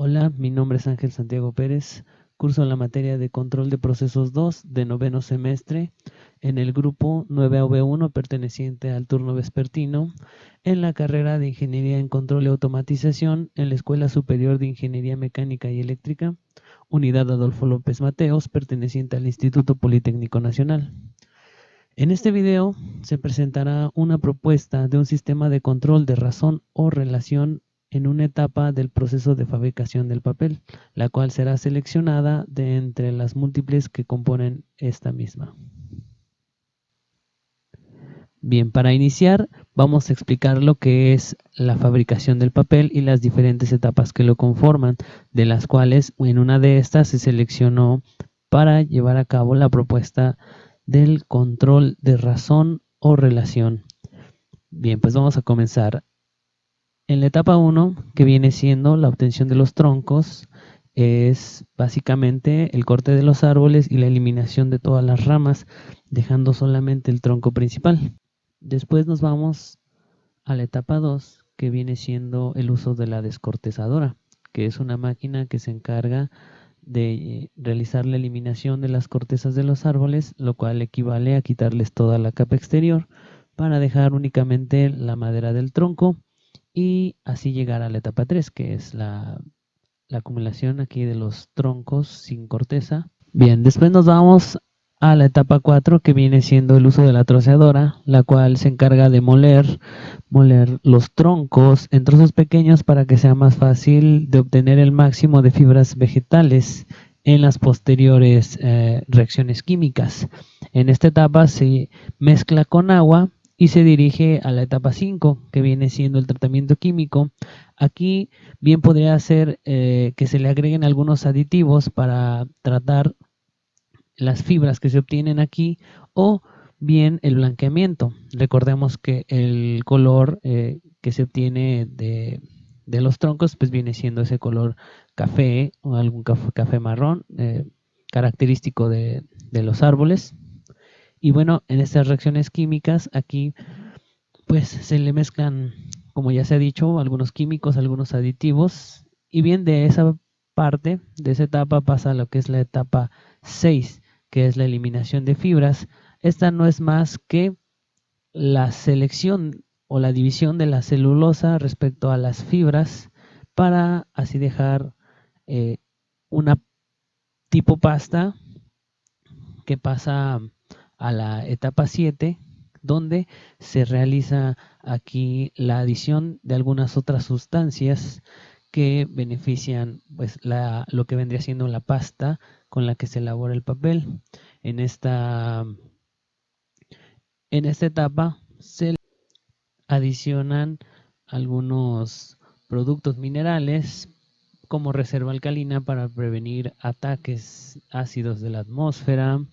Hola, mi nombre es Ángel Santiago Pérez, curso la materia de Control de Procesos 2 de noveno semestre en el grupo 9AV1 perteneciente al turno vespertino en la carrera de Ingeniería en Control y Automatización en la Escuela Superior de Ingeniería Mecánica y Eléctrica, Unidad Adolfo López Mateos, perteneciente al Instituto Politécnico Nacional. En este video se presentará una propuesta de un sistema de control de razón o relación en una etapa del proceso de fabricación del papel, la cual será seleccionada de entre las múltiples que componen esta misma. Bien, para iniciar vamos a explicar lo que es la fabricación del papel y las diferentes etapas que lo conforman, de las cuales en una de estas se seleccionó para llevar a cabo la propuesta del control de razón o relación. Bien, pues vamos a comenzar. En la etapa 1, que viene siendo la obtención de los troncos, es básicamente el corte de los árboles y la eliminación de todas las ramas, dejando solamente el tronco principal. Después nos vamos a la etapa 2, que viene siendo el uso de la descortezadora, que es una máquina que se encarga de realizar la eliminación de las cortezas de los árboles, lo cual equivale a quitarles toda la capa exterior para dejar únicamente la madera del tronco y así llegar a la etapa 3, que es la acumulación aquí de los troncos sin corteza. Bien, después nos vamos a la etapa 4, que viene siendo el uso de la troceadora, la cual se encarga de moler los troncos en trozos pequeños para que sea más fácil de obtener el máximo de fibras vegetales en las posteriores reacciones químicas. En esta etapa se mezcla con agua y se dirige a la etapa 5, que viene siendo el tratamiento químico. Aquí bien podría ser que se le agreguen algunos aditivos para tratar las fibras que se obtienen aquí, o bien el blanqueamiento. Recordemos que el color que se obtiene de los troncos pues viene siendo ese color café o algún café marrón característico de los árboles. Y bueno, en estas reacciones químicas aquí pues se le mezclan, como ya se ha dicho, algunos químicos, algunos aditivos, y bien de esa parte, de esa etapa pasa a lo que es la etapa 6, que es la eliminación de fibras. Esta no es más que la selección o la división de la celulosa respecto a las fibras para así dejar una tipo pasta que pasa a la etapa 7, donde se realiza aquí la adición de algunas otras sustancias que benefician pues lo que vendría siendo la pasta con la que se elabora el papel. En esta etapa se adicionan algunos productos minerales como reserva alcalina para prevenir ataques ácidos de la atmósfera,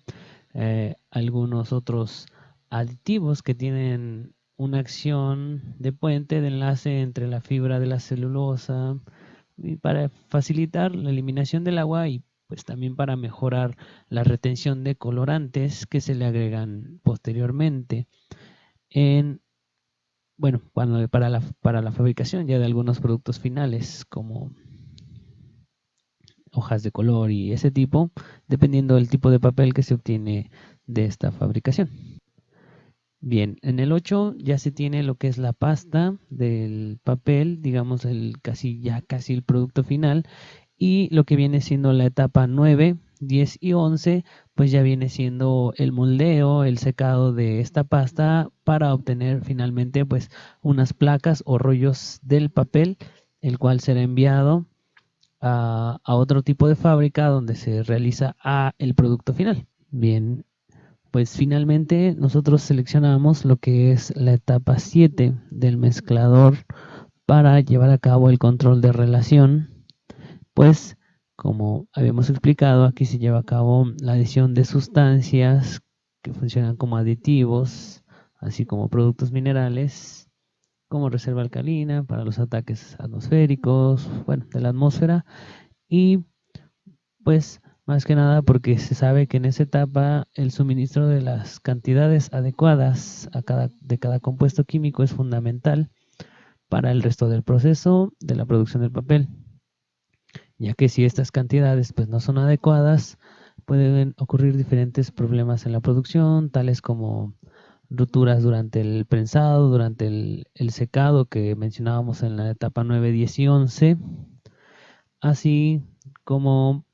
algunos otros aditivos que tienen una acción de puente de enlace entre la fibra de la celulosa y para facilitar la eliminación del agua y pues también para mejorar la retención de colorantes que se le agregan posteriormente en bueno, para la fabricación ya de algunos productos finales como hojas de color y ese tipo, dependiendo del tipo de papel que se obtiene de esta fabricación. Bien, en el 8 ya se tiene lo que es la pasta del papel, digamos casi el producto final, y lo que viene siendo la etapa 9, 10 y 11, pues ya viene siendo el moldeo, el secado de esta pasta para obtener finalmente pues unas placas o rollos del papel, el cual será enviado a otro tipo de fábrica donde se realiza el producto final. Bien, pues finalmente nosotros seleccionamos lo que es la etapa 7 del mezclador para llevar a cabo el control de relación. Pues como habíamos explicado, aquí se lleva a cabo la adición de sustancias que funcionan como aditivos, así como productos minerales, como reserva alcalina para los ataques atmosféricos, bueno, de la atmósfera. Y pues más que nada porque se sabe que en esa etapa el suministro de las cantidades adecuadas de cada compuesto químico es fundamental para el resto del proceso de la producción del papel. ya que si estas cantidades pues no son adecuadas, pueden ocurrir diferentes problemas en la producción, tales como rupturas durante el prensado, durante el secado que mencionábamos en la etapa 9, 10 y 11, así como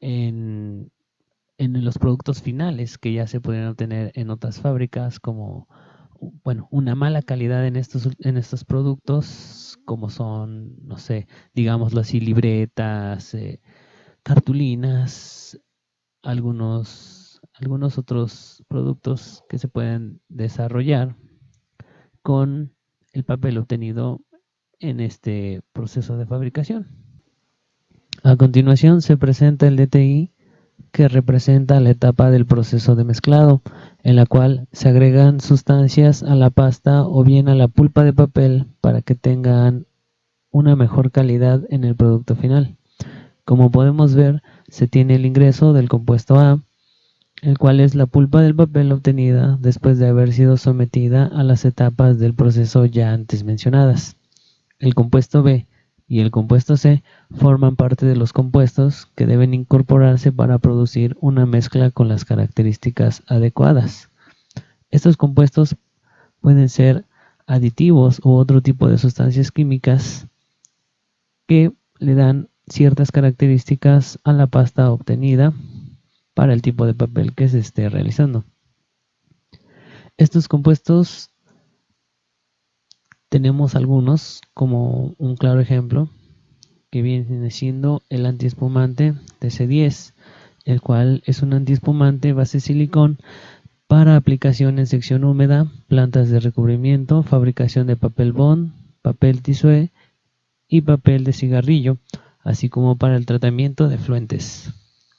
en, en los productos finales que ya se pueden obtener en otras fábricas, como bueno, una mala calidad en estos productos, como son, no sé, digámoslo así, libretas, cartulinas, algunos otros productos que se pueden desarrollar con el papel obtenido en este proceso de fabricación. A continuación se presenta el DTI, que representa la etapa del proceso de mezclado, en la cual se agregan sustancias a la pasta o bien a la pulpa de papel para que tengan una mejor calidad en el producto final. Como podemos ver, se tiene el ingreso del compuesto A, el cual es la pulpa del papel obtenida después de haber sido sometida a las etapas del proceso ya antes mencionadas. El compuesto B y el compuesto C forman parte de los compuestos que deben incorporarse para producir una mezcla con las características adecuadas. Estos compuestos pueden ser aditivos u otro tipo de sustancias químicas que le dan ciertas características a la pasta obtenida para el tipo de papel que se esté realizando. Estos compuestos tenemos algunos, como un claro ejemplo, que viene siendo el antiespumante TC10, el cual es un antiespumante base silicón para aplicación en sección húmeda, plantas de recubrimiento, fabricación de papel bond, papel tisué y papel de cigarrillo, así como para el tratamiento de fluentes.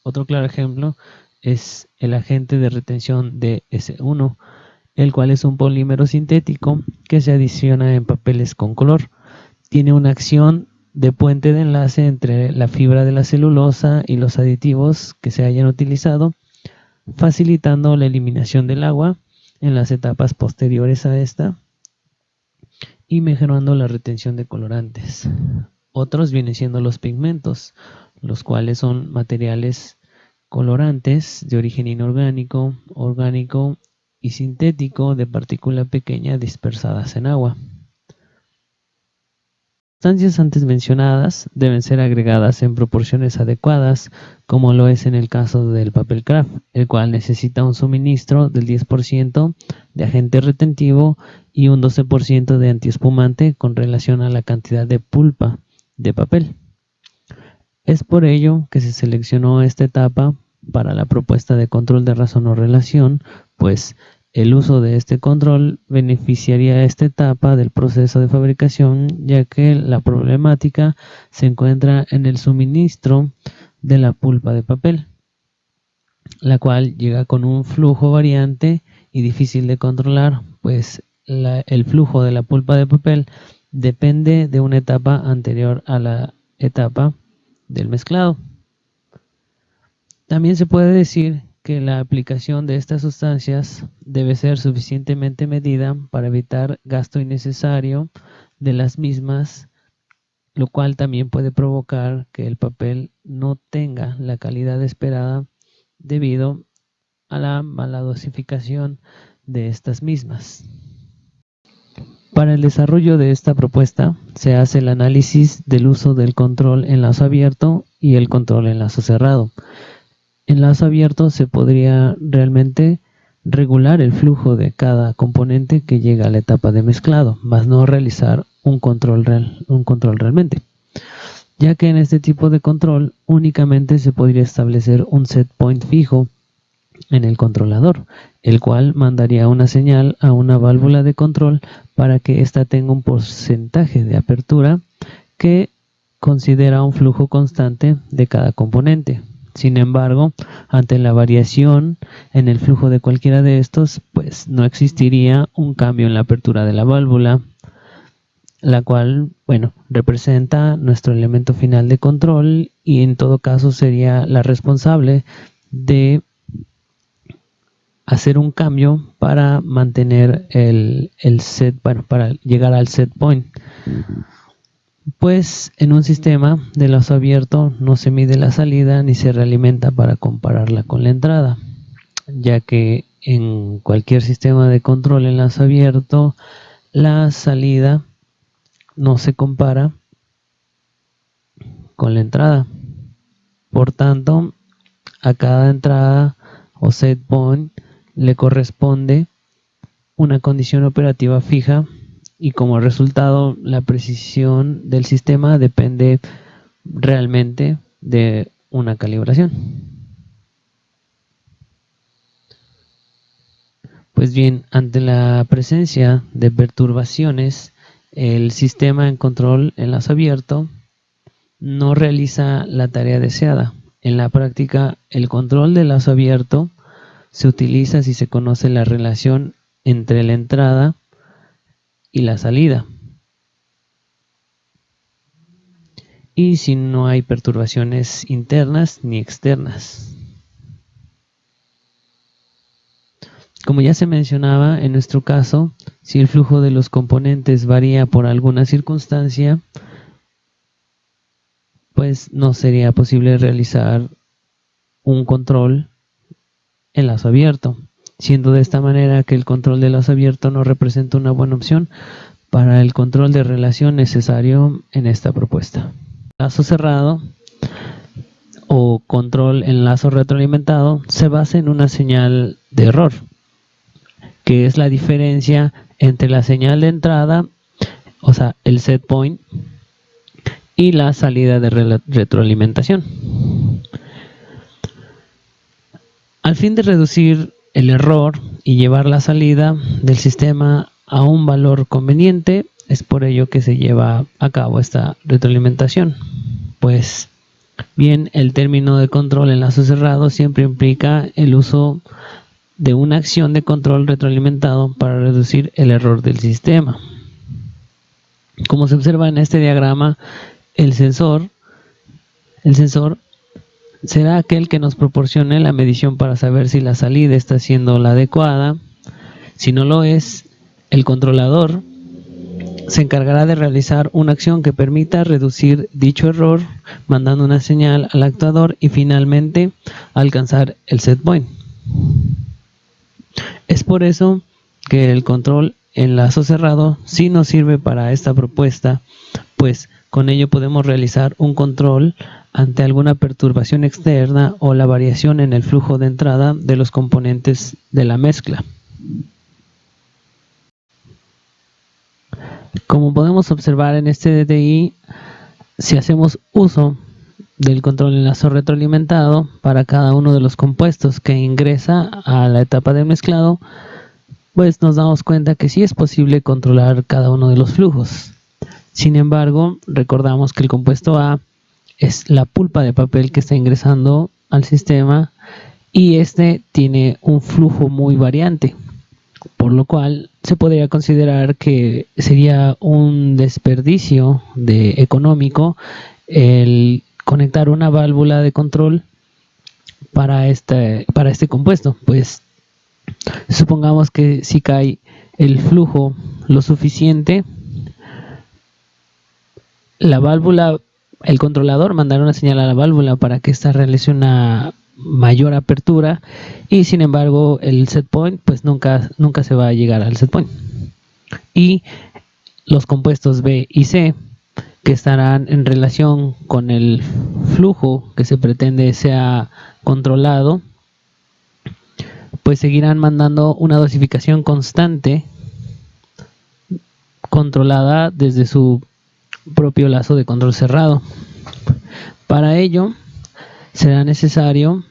Otro claro ejemplo es el agente de retención DS1, el cual es un polímero sintético que se adiciona en papeles con color. Tiene una acción de puente de enlace entre la fibra de la celulosa y los aditivos que se hayan utilizado, facilitando la eliminación del agua en las etapas posteriores a esta y mejorando la retención de colorantes. Otros vienen siendo los pigmentos, los cuales son materiales colorantes de origen inorgánico, orgánico y sintético de partícula pequeña dispersadas en agua. Las sustancias antes mencionadas deben ser agregadas en proporciones adecuadas, como lo es en el caso del papel craft, el cual necesita un suministro del 10% de agente retentivo y un 12% de antiespumante con relación a la cantidad de pulpa de papel. Es por ello que se seleccionó esta etapa para la propuesta de control de razón o relación, pues el uso de este control beneficiaría a esta etapa del proceso de fabricación, ya que la problemática se encuentra en el suministro de la pulpa de papel, la cual llega con un flujo variante y difícil de controlar, pues el flujo de la pulpa de papel depende de una etapa anterior a la etapa del mezclado. También se puede decir que la aplicación de estas sustancias debe ser suficientemente medida para evitar gasto innecesario de las mismas, lo cual también puede provocar que el papel no tenga la calidad esperada debido a la mala dosificación de estas mismas. Para el desarrollo de esta propuesta se hace el análisis del uso del control en lazo abierto y el control en lazo cerrado. En lazo abierto se podría realmente regular el flujo de cada componente que llega a la etapa de mezclado, más no realizar un control realmente, ya que en este tipo de control únicamente se podría establecer un set point fijo en el controlador, el cual mandaría una señal a una válvula de control para que ésta tenga un porcentaje de apertura que considera un flujo constante de cada componente. Sin embargo, ante la variación en el flujo de cualquiera de estos, pues no existiría un cambio en la apertura de la válvula, la cual, bueno, representa nuestro elemento final de control y en todo caso sería la responsable de hacer un cambio para mantener el set, bueno, para llegar al set point. Pues en un sistema de lazo abierto no se mide la salida ni se realimenta para compararla con la entrada, ya que en cualquier sistema de control en lazo abierto la salida no se compara con la entrada. Por tanto, a cada entrada o set point le corresponde una condición operativa fija y como resultado la precisión del sistema depende realmente de una calibración. Pues bien, ante la presencia de perturbaciones, el sistema en control en lazo abierto no realiza la tarea deseada. En la práctica, el control de lazo abierto se utiliza si se conoce la relación entre la entrada y la salida, y si no hay perturbaciones internas ni externas. Como ya se mencionaba, en nuestro caso, si el flujo de los componentes varía por alguna circunstancia, pues no sería posible realizar un control en lazo abierto, siendo de esta manera que el control de lazo abierto no representa una buena opción para el control de relación necesario en esta propuesta. Lazo cerrado o control en lazo retroalimentado se basa en una señal de error, que es la diferencia entre la señal de entrada, o sea, el set point, y la salida de retroalimentación. Al fin de reducir el error y llevar la salida del sistema a un valor conveniente, es por ello que se lleva a cabo esta retroalimentación. Pues bien, el término de control en lazo cerrado siempre implica el uso de una acción de control retroalimentado para reducir el error del sistema. Como se observa en este diagrama, el sensor será aquel que nos proporcione la medición para saber si la salida está siendo la adecuada. Si no lo es, el controlador se encargará de realizar una acción que permita reducir dicho error, mandando una señal al actuador y finalmente alcanzar el set point. Es por eso que el control en lazo cerrado sí nos sirve para esta propuesta, pues con ello podemos realizar un control ante alguna perturbación externa o la variación en el flujo de entrada de los componentes de la mezcla. Como podemos observar en este DTI, si hacemos uso del control en lazo retroalimentado para cada uno de los compuestos que ingresa a la etapa de mezclado, pues nos damos cuenta que sí es posible controlar cada uno de los flujos. Sin embargo, recordamos que el compuesto A es la pulpa de papel que está ingresando al sistema y este tiene un flujo muy variante, por lo cual se podría considerar que sería un desperdicio económico el conectar una válvula de control para este compuesto, pues supongamos que si cae el flujo lo suficiente, la válvula, el controlador mandará una señal a la válvula para que ésta realice una mayor apertura y sin embargo el set point pues nunca se va a llegar al set point. Y los compuestos B y C, que estarán en relación con el flujo que se pretende sea controlado, pues seguirán mandando una dosificación constante controlada desde su propio lazo de control cerrado. Para ello será necesario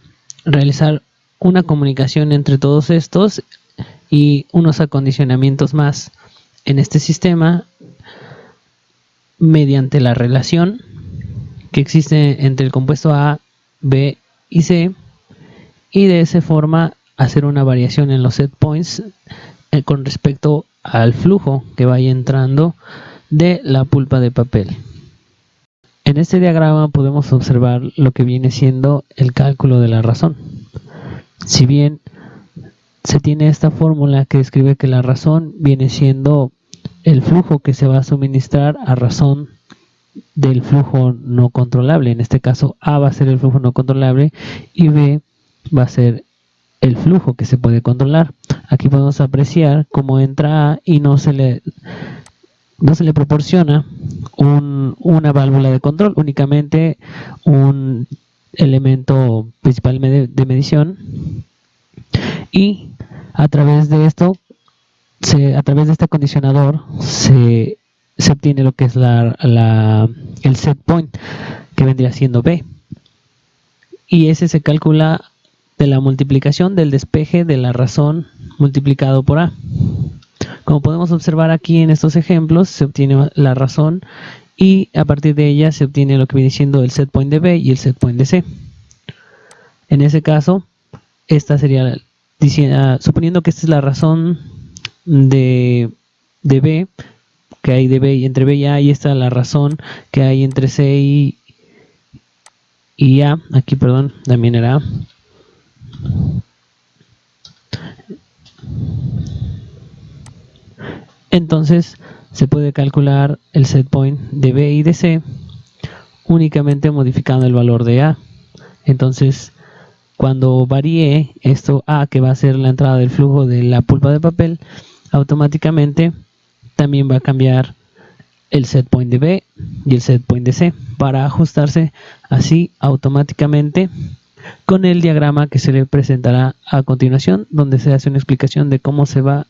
realizar una comunicación entre todos estos y unos acondicionamientos más en este sistema mediante la relación que existe entre el compuesto A, B y C, y de esa forma hacer una variación en los set points con respecto al flujo que vaya entrando de la pulpa de papel. En este diagrama podemos observar lo que viene siendo el cálculo de la razón. Si bien se tiene esta fórmula que describe que la razón viene siendo el flujo que se va a suministrar a razón del flujo no controlable. En este caso A va a ser el flujo no controlable y B va a ser el flujo que se puede controlar. Aquí podemos apreciar cómo entra A y no se le proporciona una válvula de control, únicamente un elemento principal de medición, y a través de esto, a través de este acondicionador se obtiene lo que es el set point, que vendría siendo B, y ese se calcula de la multiplicación del despeje de la razón multiplicado por A. Como podemos observar aquí en estos ejemplos, se obtiene la razón y a partir de ella se obtiene lo que viene siendo el set point de B y el set point de C. En ese caso, esta sería, suponiendo que esta es la razón de B, que hay de B y entre B y A, y esta es la razón que hay entre C y A, aquí perdón, también era A. Entonces se puede calcular el set point de B y de C únicamente modificando el valor de A. Entonces, cuando varíe esto A, que va a ser la entrada del flujo de la pulpa de papel, automáticamente también va a cambiar el set point de B y el set point de C para ajustarse así automáticamente con el diagrama que se le presentará a continuación, donde se hace una explicación de cómo se va,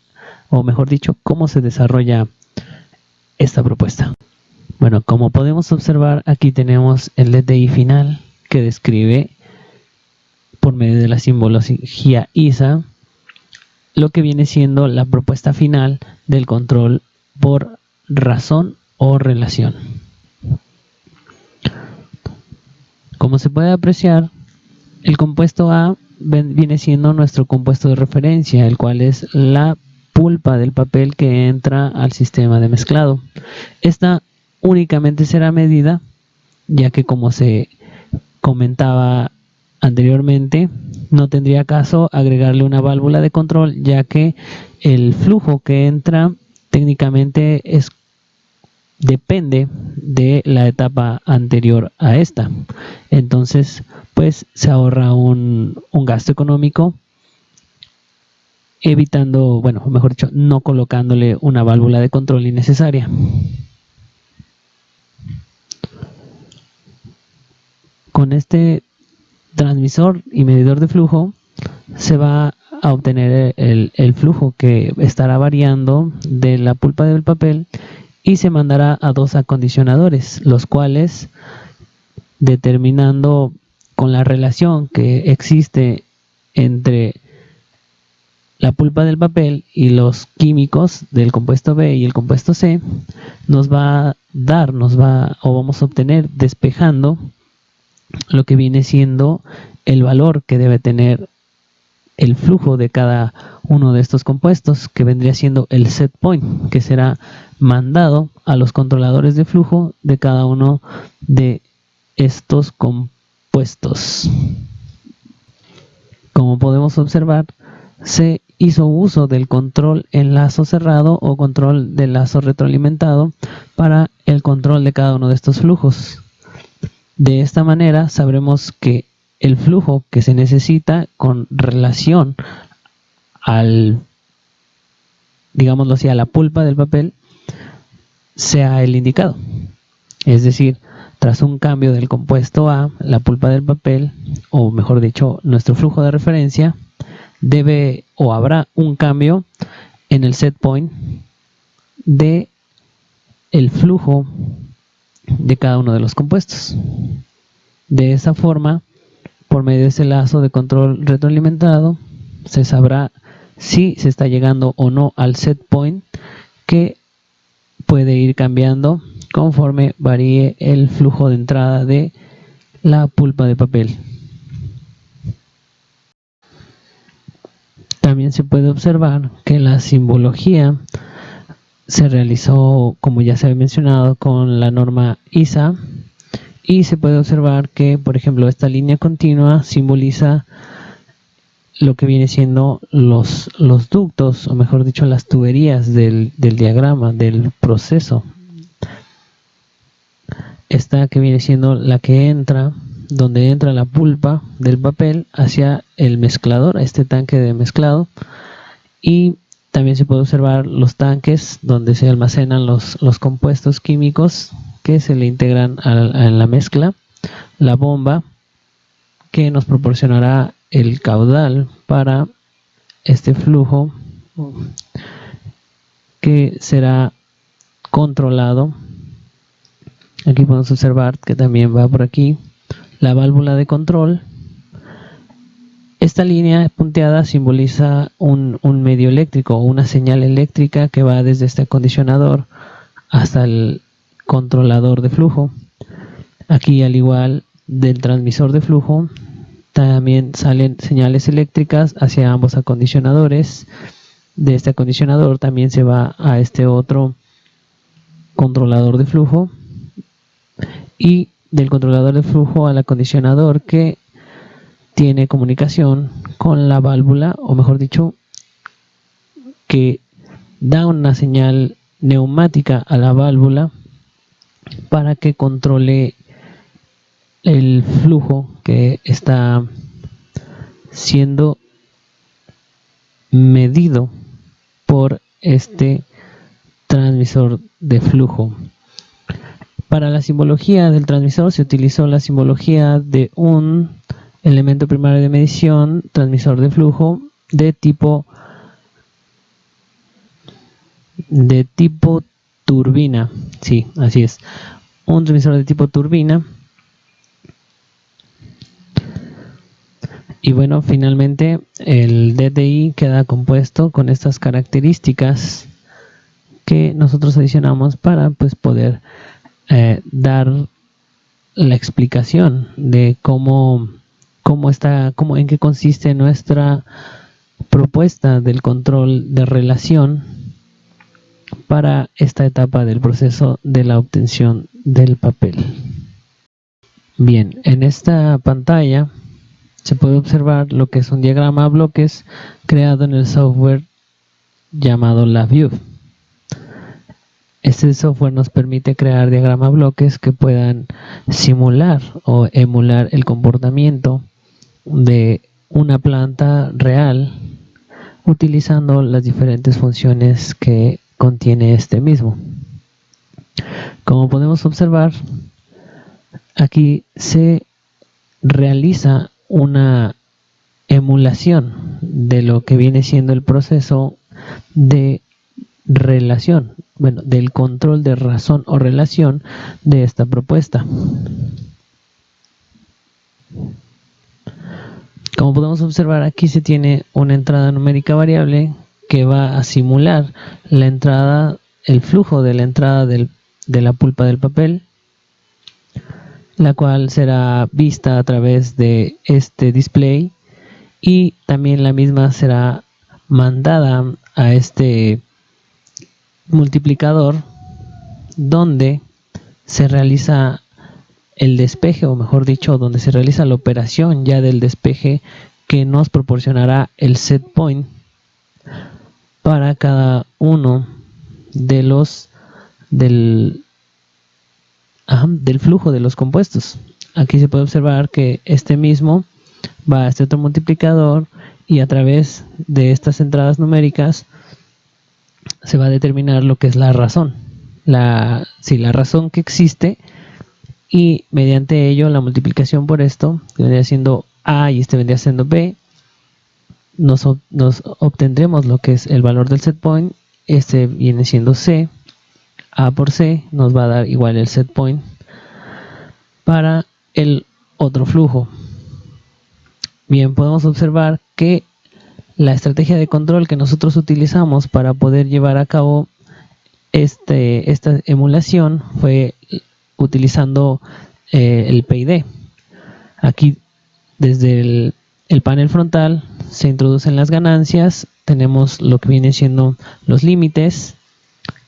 o mejor dicho, cómo se desarrolla esta propuesta. Bueno, como podemos observar, aquí tenemos el DTI final que describe por medio de la simbología ISA lo que viene siendo la propuesta final del control por razón o relación. Como se puede apreciar, el compuesto A viene siendo nuestro compuesto de referencia, el cual es la pulpa del papel que entra al sistema de mezclado. Esta únicamente será medida, ya que como se comentaba anteriormente, no tendría caso agregarle una válvula de control, ya que el flujo que entra técnicamente depende de la etapa anterior a esta. Entonces, pues se ahorra un gasto económico, evitando, bueno, mejor dicho, no colocándole una válvula de control innecesaria. Con este transmisor y medidor de flujo se va a obtener el flujo que estará variando de la pulpa del papel y se mandará a dos acondicionadores, los cuales, determinando con la relación que existe entre la pulpa del papel y los químicos del compuesto B y el compuesto C, nos va a dar, vamos a obtener despejando lo que viene siendo el valor que debe tener el flujo de cada uno de estos compuestos, que vendría siendo el set point, que será mandado a los controladores de flujo de cada uno de estos compuestos. Como podemos observar, se hizo uso del control en lazo cerrado o control de lazo retroalimentado para el control de cada uno de estos flujos. De esta manera sabremos que el flujo que se necesita con relación al, digámoslo así, a la pulpa del papel sea el indicado. Es decir, tras un cambio del compuesto A, la pulpa del papel, o mejor dicho, nuestro flujo de referencia, debe o habrá un cambio en el set point de el flujo de cada uno de los compuestos. De esa forma, por medio de ese lazo de control retroalimentado, se sabrá si se está llegando o no al set point, que puede ir cambiando conforme varíe el flujo de entrada de la pulpa de papel. También se puede observar que la simbología se realizó, como ya se había mencionado, con la norma ISA, y se puede observar que, por ejemplo, esta línea continua simboliza lo que viene siendo los ductos, o mejor dicho, las tuberías del diagrama, del proceso. esta que viene siendo la que entra, donde entra la pulpa del papel hacia el mezclador, a este tanque de mezclado. Y también se puede observar los tanques donde se almacenan los compuestos químicos que se le integran a la mezcla, la bomba que nos proporcionará el caudal para este flujo que será controlado. Aquí podemos observar que también va por aquí la válvula de control. Esta línea punteada simboliza un medio eléctrico o una señal eléctrica que va desde este acondicionador hasta el controlador de flujo. Aquí, al igual del transmisor de flujo, también salen señales eléctricas hacia ambos acondicionadores. De este acondicionador también se va a este otro controlador de flujo, y del controlador de flujo al acondicionador, que tiene comunicación con la válvula, o mejor dicho, que da una señal neumática a la válvula para que controle el flujo que está siendo medido por este transmisor de flujo. Para la simbología del transmisor se utilizó la simbología de un elemento primario de medición, transmisor de flujo de tipo turbina. Sí, así es. Un transmisor de tipo turbina. Y bueno, finalmente el DTI queda compuesto con estas características que nosotros adicionamos para pues poder dar la explicación de en qué consiste nuestra propuesta del control de relación para esta etapa del proceso de la obtención del papel. Bien, en esta pantalla se puede observar lo que es un diagrama a bloques creado en el software llamado LabVIEW. Este software nos permite crear diagramas a bloques que puedan simular o emular el comportamiento de una planta real utilizando las diferentes funciones que contiene este mismo. Como podemos observar, aquí se realiza una emulación de lo que viene siendo el proceso de relación, bueno, del control de razón o relación de esta propuesta. Como podemos observar, aquí se tiene una entrada numérica variable que va a simular la entrada, el flujo de la entrada de la pulpa del papel, la cual será vista a través de este display, y también la misma será mandada a este multiplicador donde se realiza el despeje, o mejor dicho, donde se realiza la operación ya del despeje, que nos proporcionará el set point para cada uno de los del flujo de los compuestos. Aquí se puede observar que este mismo va a este otro multiplicador, y a través de estas entradas numéricas se va a determinar lo que es la razón, la razón que existe, y mediante ello la multiplicación por esto, que vendría siendo A y este vendría siendo B, nos obtendremos lo que es el valor del set point. Este viene siendo C. A por C nos va a dar igual el set point para el otro flujo. Bien, podemos observar que la estrategia de control que nosotros utilizamos para poder llevar a cabo esta emulación fue utilizando el PID. Aquí, desde el panel frontal, se introducen las ganancias, tenemos lo que viene siendo los límites,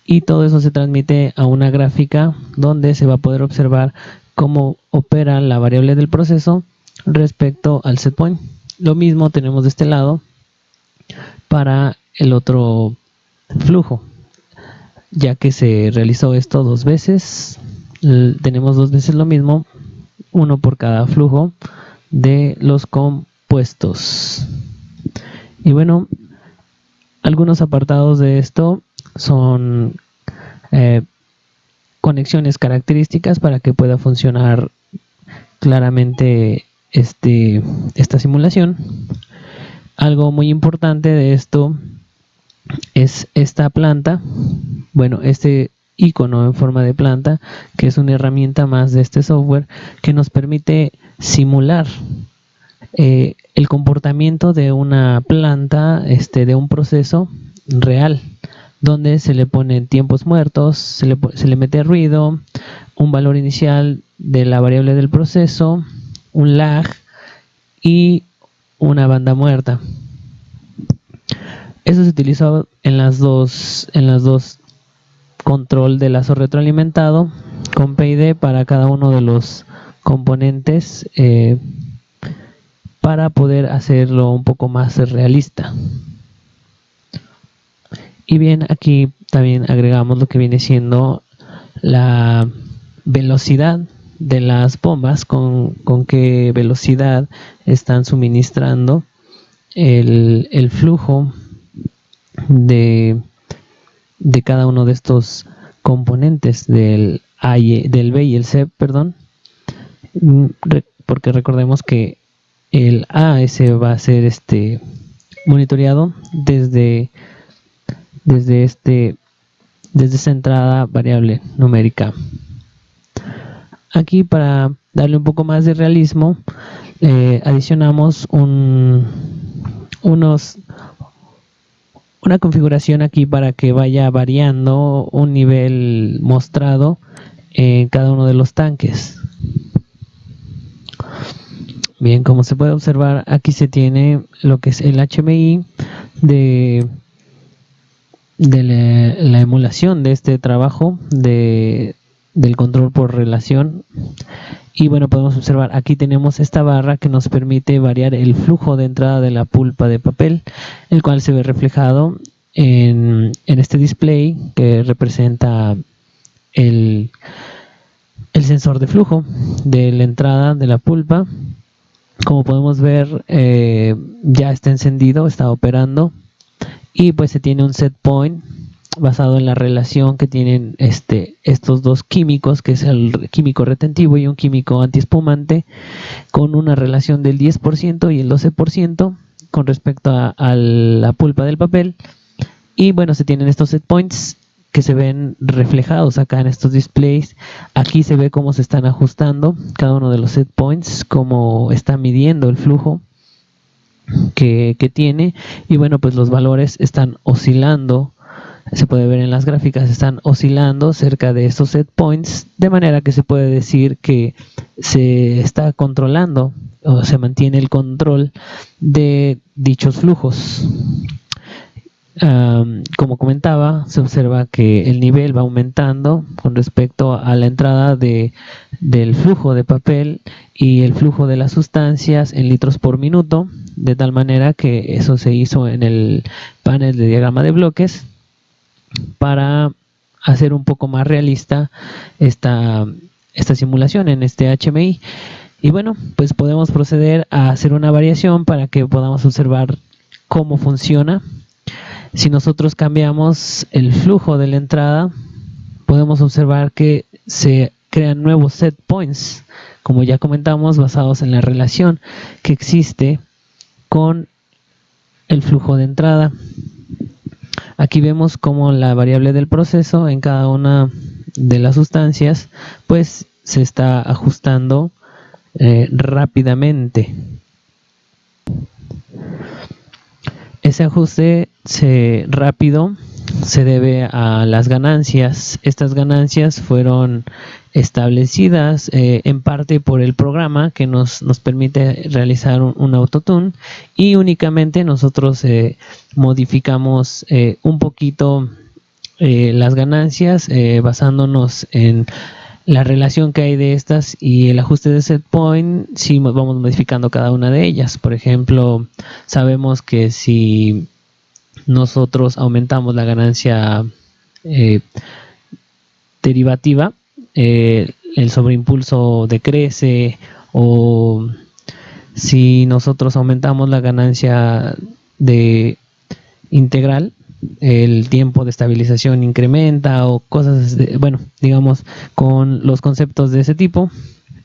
y todo eso se transmite a una gráfica donde se va a poder observar cómo opera la variable del proceso respecto al set point. Lo mismo tenemos de este lado para el otro flujo, ya que se realizó esto dos veces. tenemos 2 veces lo mismo, 1 por cada flujo de los compuestos. Y bueno, algunos apartados de esto son conexiones características para que pueda funcionar claramente esta simulación. Algo muy importante de esto es esta planta, bueno, este icono en forma de planta, que es una herramienta más de este software que nos permite simular el comportamiento de una planta, de un proceso real, donde se le ponen tiempos muertos, se le mete ruido, un valor inicial de la variable del proceso, un lag y una banda muerta. Eso se utilizó en las dos control de lazo retroalimentado con PID para cada uno de los componentes para poder hacerlo un poco más realista. Y bien, aquí también agregamos lo que viene siendo la velocidad de las bombas, con qué velocidad están suministrando el flujo de cada uno de estos componentes del B y el C, perdón, porque recordemos que el A ese va a ser monitoreado desde esa entrada variable numérica. Aquí, para darle un poco más de realismo, adicionamos una configuración aquí para que vaya variando un nivel mostrado en cada uno de los tanques. Bien, como se puede observar, aquí se tiene lo que es el HMI de la emulación de este trabajo del control por relación. Y bueno, podemos observar, aquí tenemos esta barra que nos permite variar el flujo de entrada de la pulpa de papel, el cual se ve reflejado en este display que representa el sensor de flujo de la entrada de la pulpa. Como podemos ver, ya está encendido, está operando, y pues se tiene un set point basado en la relación que tienen estos dos químicos, que es el químico retentivo y un químico antiespumante, con una relación del 10% y el 12% con respecto a la pulpa del papel. Y bueno, se tienen estos set points que se ven reflejados acá en estos displays. Aquí se ve cómo se están ajustando cada uno de los set points, cómo está midiendo el flujo que tiene. Y bueno, pues los valores están oscilando, se puede ver en las gráficas, están oscilando cerca de estos set points, de manera que se puede decir que se está controlando o se mantiene el control de dichos flujos. Como comentaba, se observa que el nivel va aumentando con respecto a la entrada del flujo de papel y el flujo de las sustancias en litros por minuto, de tal manera que eso se hizo en el panel de diagrama de bloques para hacer un poco más realista esta simulación en este HMI. Y bueno, pues podemos proceder a hacer una variación para que podamos observar cómo funciona. Si nosotros cambiamos el flujo de la entrada, podemos observar que se crean nuevos set points, como ya comentamos, basados en la relación que existe con el flujo de entrada. Aquí vemos cómo la variable del proceso en cada una de las sustancias pues se está ajustando rápidamente. Ese ajuste rápido se debe a las ganancias. Estas ganancias fueron establecidas en parte por el programa, que nos permite realizar un autotune, y únicamente nosotros modificamos un poquito las ganancias basándonos en la relación que hay de estas y el ajuste de set point. Si vamos modificando cada una de ellas. Por ejemplo, sabemos que si nosotros aumentamos la ganancia derivativa, el sobreimpulso decrece, o si nosotros aumentamos la ganancia de integral, el tiempo de estabilización incrementa, o cosas bueno, digamos, con los conceptos de ese tipo.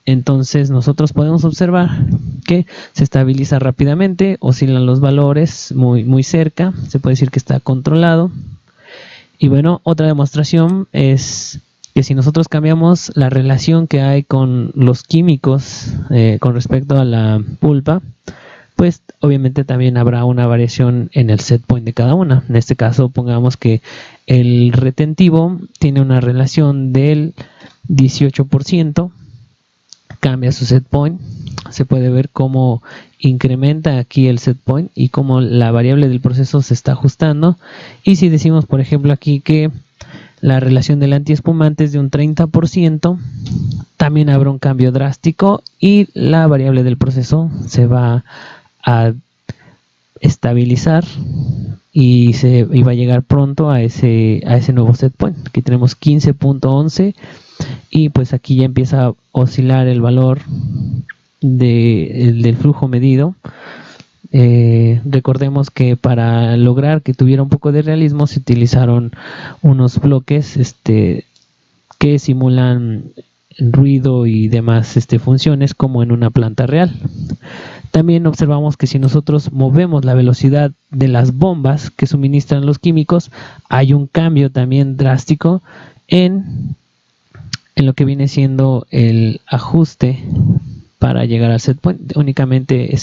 Entonces nosotros podemos observar que se estabiliza rápidamente, oscilan los valores muy cerca, se puede decir que está controlado. Y bueno, otra demostración es que si nosotros cambiamos la relación que hay con los químicos con respecto a la pulpa, pues obviamente también habrá una variación en el set point de cada una. En este caso, pongamos que el retentivo tiene una relación del 18%, cambia su set point. Se puede ver cómo incrementa aquí el set point y cómo la variable del proceso se está ajustando. Y si decimos, por ejemplo, aquí que la relación del antiespumante es de un 30%, también habrá un cambio drástico y la variable del proceso se va a estabilizar y va a llegar pronto a ese nuevo set point. Aquí tenemos 15.11 y pues aquí ya empieza a oscilar el valor del flujo medido. Recordemos que para lograr que tuviera un poco de realismo se utilizaron unos bloques que simulan ruido y demás funciones como en una planta real. También observamos que si nosotros movemos la velocidad de las bombas que suministran los químicos, hay un cambio también drástico en lo que viene siendo el ajuste para llegar al set point. Únicamente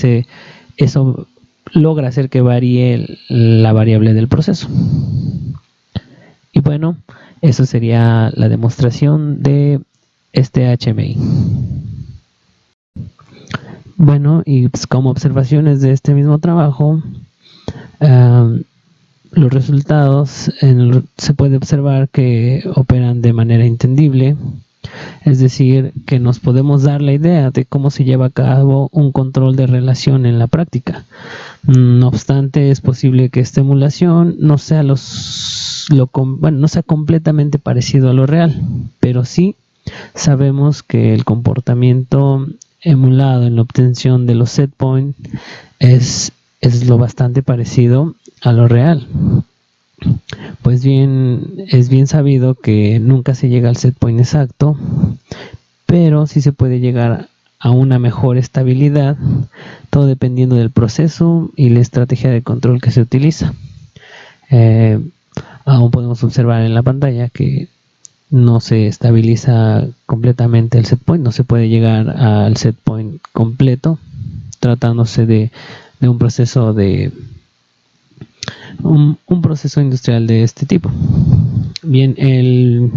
eso logra hacer que varíe la variable del proceso. Y bueno, eso sería la demostración de este HMI. Bueno, y pues como observaciones de este mismo trabajo, los resultados se puede observar que operan de manera entendible, es decir, que nos podemos dar la idea de cómo se lleva a cabo un control de relación en la práctica. No obstante, es posible que esta emulación no sea no sea completamente parecido a lo real, pero sí sabemos que el comportamiento emulado en la obtención de los set point es lo bastante parecido a lo real. Pues bien, es bien sabido que nunca se llega al set point exacto, pero sí se puede llegar a una mejor estabilidad, todo dependiendo del proceso y la estrategia de control que se utiliza. Aún podemos observar en la pantalla que no se estabiliza completamente el set point, no se puede llegar al set point completo, tratándose de un proceso un proceso industrial de este tipo. Bien, el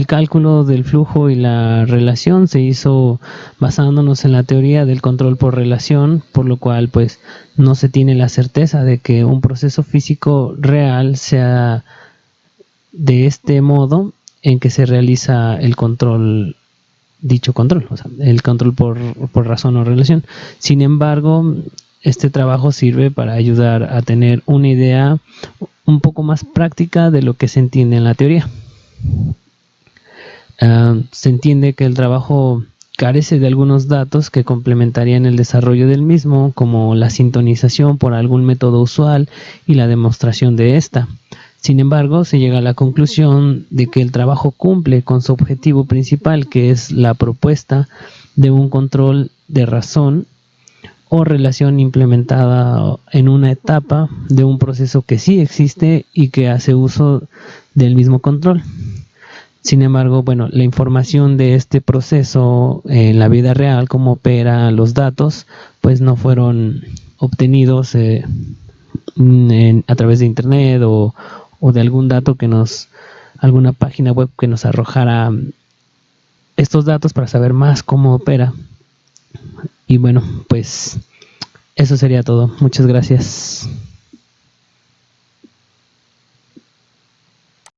cálculo del flujo y la relación se hizo basándonos en la teoría del control por relación, por lo cual pues no se tiene la certeza de que un proceso físico real sea de este modo en que se realiza el control, dicho control, o sea, el control por razón o relación. Sin embargo, este trabajo sirve para ayudar a tener una idea un poco más práctica de lo que se entiende en la teoría. Se entiende que el trabajo carece de algunos datos que complementarían el desarrollo del mismo, como la sintonización por algún método usual y la demostración de esta. Sin embargo, se llega a la conclusión de que el trabajo cumple con su objetivo principal, que es la propuesta de un control de razón o relación implementada en una etapa de un proceso que sí existe y que hace uso del mismo control. Sin embargo, bueno, la información de este proceso en la vida real, cómo opera los datos, pues no fueron obtenidos a través de internet o de algún dato alguna página web que nos arrojara estos datos para saber más cómo opera. Y bueno, pues eso sería todo. Muchas gracias.